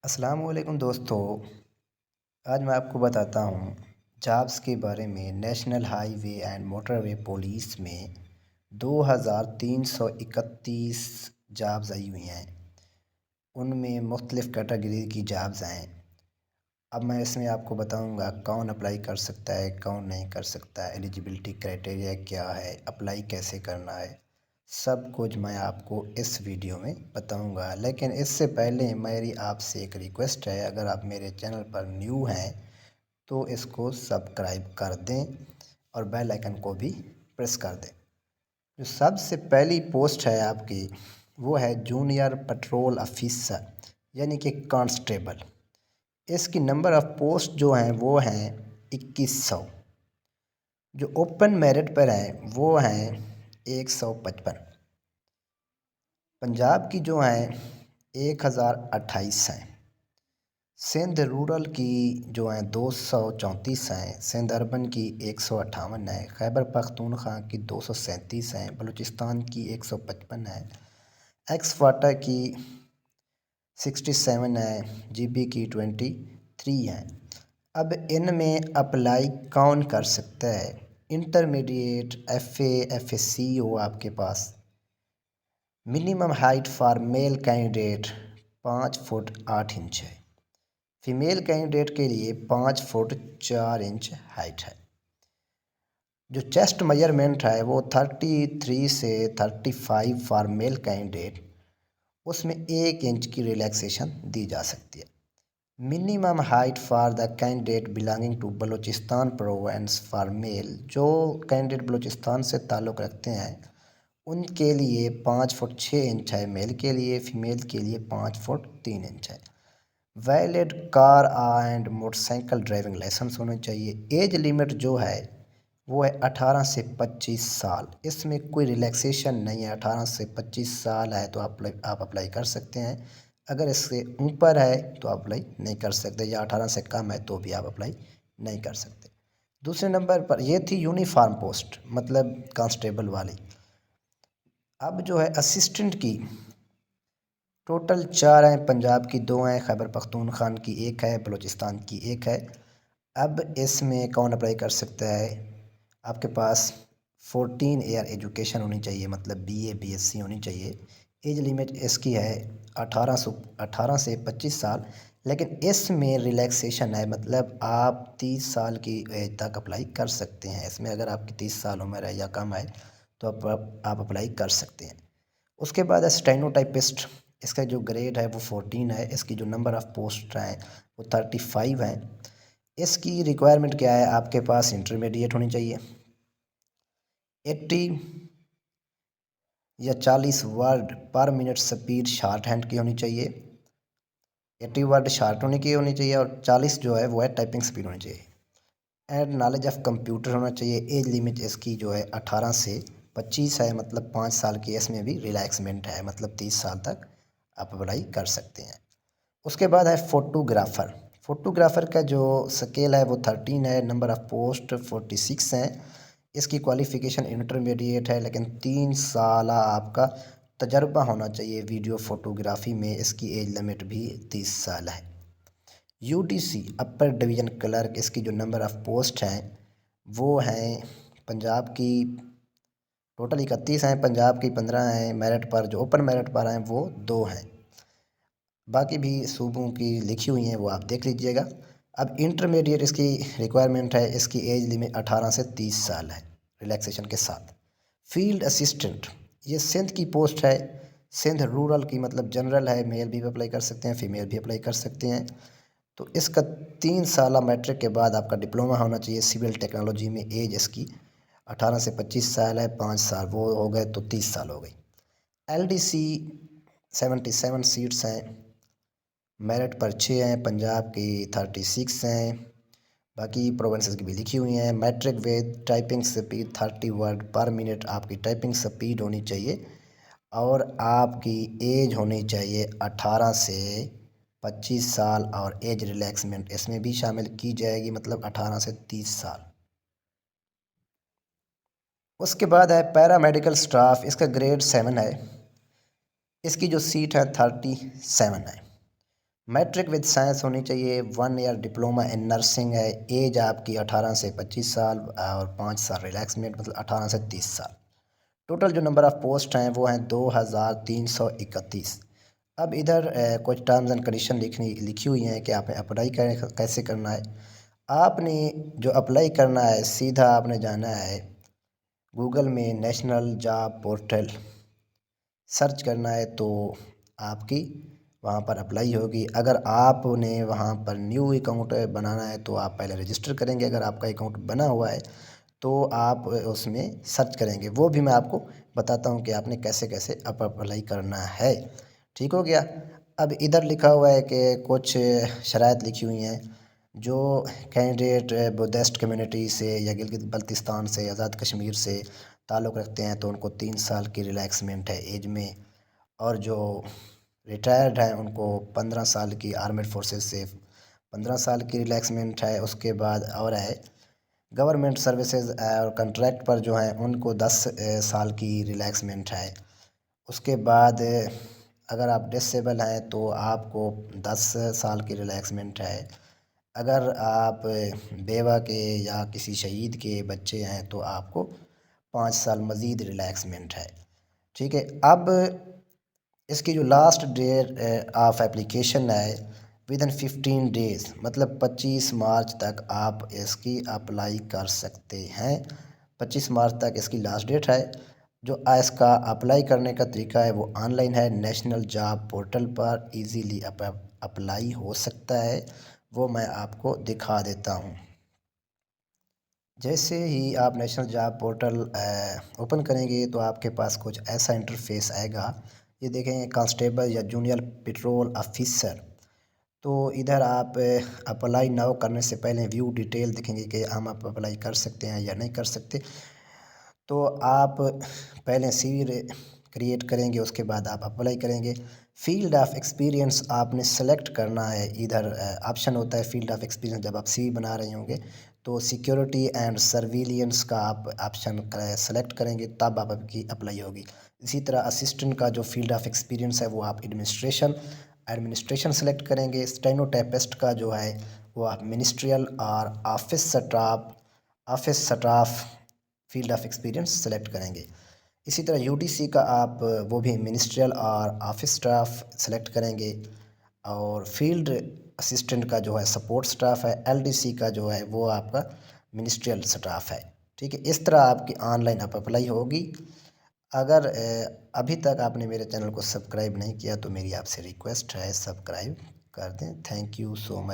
अस्सलाम वालेकुम दोस्तों। आज मैं आपको बताता हूँ जॉब्स के बारे में। National highway and motorway police में 2331 जॉब्स आई हुई हैं। उनमें मुख्तलिफ़ कैटेगरी की जॉब्स हैं। अब मैं इसमें आपको बताऊंगा कौन अप्लाई कर सकता है, कौन नहीं कर सकता है, एलिजिबिलिटी क्राइटेरिया क्या है, अप्लाई कैसे करना है, सब कुछ मैं आपको इस वीडियो में बताऊंगा। लेकिन इससे पहले मेरी आपसे एक रिक्वेस्ट है, अगर आप मेरे चैनल पर न्यू हैं तो इसको सब्सक्राइब कर दें और बेल आइकन को भी प्रेस कर दें। जो सबसे पहली पोस्ट है आपकी वो है जूनियर पेट्रोल ऑफिसर यानी कि कांस्टेबल। इसकी नंबर ऑफ़ पोस्ट जो हैं वो हैं 2100। जो ओपन मेरिट पर हैं वो हैं 155। पंजाब की जो हैं 1028 हैं। सिंध रूरल की जो हैं 234 हैं। सिंध अर्बन की 158 है। खैबर पख्तूनख्वा की 237 हैं। बलूचिस्तान की 155 है। एक्सवाटा की 67 है। जीबी की 23 है। अब इनमें अप्लाई कौन कर सकता है? इंटरमीडिएट, एफए, एफएससी हो आपके पास। Minimum height for male candidate 5 foot 8 inch है। फीमेल कैंडिडेट के लिए 5 फुट 4 इंच हाइट है। जो चेस्ट मेजरमेंट है वो 33 से 35 फॉर मेल कैंडिडेट, उसमें 1 इंच की रिलैक्सेशन दी जा सकती है। Minimum height for the candidate belonging to Balochistan province for male, जो कैंडिडेट बलूचिस्तान से ताल्लुक़ रखते हैं उनके लिए 5 फुट 6 इंच है मेल के लिए। फीमेल के लिए 5 फुट 3 इंच है। Valid car and motorcycle driving licence होना चाहिए। एज लिमिट जो है वो है 18 से 25 साल। इसमें कोई रिलैक्सेशन नहीं है। 18 से 25 साल है तो आप अप्लाई कर सकते हैं। अगर इससे ऊपर है तो आप अप्लाई नहीं कर सकते, या 18 से कम है तो भी आप अप्लाई नहीं कर सकते। दूसरे नंबर पर ये थी यूनिफॉर्म पोस्ट, मतलब कांस्टेबल वाली। अब जो है असिस्टेंट की टोटल 4 हैं। पंजाब की 2 हैं, खैबर पख्तूनख्वा की 1 है, बलूचिस्तान की 1 है। अब इसमें कौन अप्लाई कर सकता है? आपके पास 14 ईयर एजुकेशन होनी चाहिए, मतलब बीए बीएससी होनी चाहिए। एज लिमिट इसकी है 18 से 25 साल। लेकिन इसमें रिलैक्सेशन है, मतलब आप 30 साल की एज तक अप्लाई कर सकते हैं। इसमें अगर आपकी 30 साल उम्र है या कम है तो आप अप्लाई कर सकते हैं। उसके बाद है स्टेनोटाइपिस्ट। इसका जो ग्रेड है वो 14 है। इसकी जो नंबर ऑफ़ पोस्ट हैं वो 35 हैं। इसकी रिक्वायरमेंट क्या है? आपके पास इंटरमीडिएट होनी चाहिए। 80 या 40 word per minute speed short hand की होनी चाहिए। 80 वर्ड शॉर्ट होनी चाहिए और 40 जो है वो है टाइपिंग स्पीड होनी चाहिए। एंड नॉलेज ऑफ कंप्यूटर होना चाहिए। एज लिमिट इसकी जो है 18 से 25 है, मतलब 5 साल की। इसमें भी रिलैक्समेंट है, मतलब 30 साल तक आप अप्लाई कर सकते हैं। उसके बाद है फोटोग्राफ़र। फोटोग्राफ़र का जो स्केल है वो 13 है। नंबर ऑफ़ पोस्ट 46 हैं। इसकी क्वालिफ़िकेशन इंटरमीडिएट है, लेकिन 3 साल आपका तजर्बा होना चाहिए वीडियो फ़ोटोग्राफ़ी में। इसकी एज लिमिट भी 30 साल है। यूडीसी अपर डिवीज़न क्लर्क, इसकी जो नंबर ऑफ़ पोस्ट हैं वो हैं पंजाब की टोटल 31 हैं। पंजाब की 15 हैं। मेरिट पर जो ओपन मेरिट पर हैं वो 2 हैं। बाकी भी सूबों की लिखी हुई हैं वो आप देख लीजिएगा। अब इंटरमीडिएट इसकी रिक्वायरमेंट है। इसकी एज लिमिट 18 से 30 साल है रिलैक्सेशन के साथ। फील्ड असिस्टेंट, ये सिंध की पोस्ट है। सिंध रूरल की, मतलब जनरल है। मेल भी अप्लाई कर सकते हैं, फीमेल भी अप्लाई कर सकते हैं। तो इसका 3 साल मैट्रिक के बाद आपका डिप्लोमा होना चाहिए सिविल टेक्नोलॉजी में। एज इसकी 18 से 25 साल है। 5 साल वो हो गए तो 30 साल हो गई। एलडीसी 77 सीट्स हैं। मेरिट पर 6 हैं। पंजाब की 36 हैं। बाकी प्रोविंसेस की भी लिखी हुई हैं। Matric with typing speed 30 word per minute आपकी टाइपिंग स्पीड होनी चाहिए। और आपकी एज होनी चाहिए 18 से 25 साल, और एज रिलैक्समेंट इसमें भी शामिल की जाएगी, मतलब 18 से 30 साल। उसके बाद है पैरामेडिकल स्टाफ। इसका ग्रेड 7 है। इसकी जो सीट है 37 है। मैट्रिक विद साइंस होनी चाहिए, 1 ईयर डिप्लोमा इन नर्सिंग है, एज आपकी 18 से 25 साल और 5 साल रिलैक्समेंट मतलब 18 से 30 साल। टोटल जो नंबर ऑफ़ पोस्ट हैं वो हैं 2331। अब इधर कुछ टर्म्स एंड कंडीशन लिखी हुई हैं कि आपने अप्लाई कैसे करना है। आपने जो अप्लाई करना है सीधा आपने जाना है गूगल में नेशनल जॉब पोर्टल सर्च करना है तो आपकी वहाँ पर अप्लाई होगी। अगर आपने वहाँ पर न्यू अकाउंट बनाना है तो आप पहले रजिस्टर करेंगे, अगर आपका अकाउंट बना हुआ है तो आप उसमें सर्च करेंगे। वो भी मैं आपको बताता हूँ कि आपने कैसे कैसे अप्लाई करना है। ठीक हो गया। अब इधर लिखा हुआ है कि कुछ शराइत लिखी हुई हैं, जो कैंडिडेट बुद्धिस्ट कम्युनिटी से या गिलगित बल्तिस्तान से आज़ाद कश्मीर से ताल्लुक़ रखते हैं तो उनको 3 साल की रिलैक्समेंट है एज में, और जो रिटायर्ड हैं उनको 15 साल की आर्मेड फोर्सेस से 15 साल की रिलैक्समेंट है। उसके बाद और है गवर्नमेंट सर्विसेज और कॉन्ट्रैक्ट पर जो हैं उनको 10 साल की रिलैक्समेंट है। उसके बाद अगर आप डिसेबल हैं तो आपको 10 साल की रिलैक्समेंट है। अगर आप बेवा के या किसी शहीद के बच्चे हैं तो आपको 5 साल मज़ीद रिलैक्समेंट है। ठीक है। अब इसकी जो लास्ट डेट ऑफ एप्लीकेशन है विदिन 15 डेज़ मतलब 25 मार्च तक आप इसकी अप्लाई कर सकते हैं। 25 मार्च तक इसकी लास्ट डेट है। जो इसका अप्लाई करने का तरीका है वो ऑनलाइन है, नेशनल जॉब पोर्टल पर इजीली अप्लाई हो सकता है। वो मैं आपको दिखा देता हूँ। जैसे ही आप नेशनल जॉब पोर्टल ओपन करेंगे तो आपके पास कुछ ऐसा इंटरफेस आएगा। ये देखें कांस्टेबल या जूनियर पेट्रोल ऑफिसर। तो इधर आप अप्लाई नाउ करने से पहले व्यू डिटेल देखेंगे कि हम आप अप्लाई कर सकते हैं या नहीं कर सकते। तो आप पहले सीवी क्रिएट करेंगे, उसके बाद आप अप्लाई करेंगे। फील्ड ऑफ एक्सपीरियंस आपने सेलेक्ट करना है। इधर ऑप्शन होता है फील्ड ऑफ एक्सपीरियंस, जब आप सीवी बना रहे होंगे तो सिक्योरिटी एंड सर्विलियंस का आप ऑप्शन सेलेक्ट करेंगे तब आपकी अप्लाई होगी। इसी तरह असिस्टेंट का जो फील्ड ऑफ एक्सपीरियंस है वो आप एडमिनिस्ट्रेशन सेलेक्ट करेंगे। स्टेनोटाइपिस्ट का जो है वो आप मिनिस्ट्रियल और office staff field of experience select करेंगे। इसी तरह यूडीसी का आप वो भी मिनिस्ट्रियल और ऑफिस स्टाफ सेलेक्ट करेंगे। और फील्ड असिस्टेंट का जो है सपोर्ट स्टाफ है। एलडीसी का जो है वो आपका मिनिस्ट्रियल स्टाफ है। ठीक है। इस तरह आपकी ऑनलाइन अप्लाई होगी। अगर अभी तक आपने मेरे चैनल को सब्सक्राइब नहीं किया तो मेरी आपसे रिक्वेस्ट है सब्सक्राइब कर दें। Thank you so much.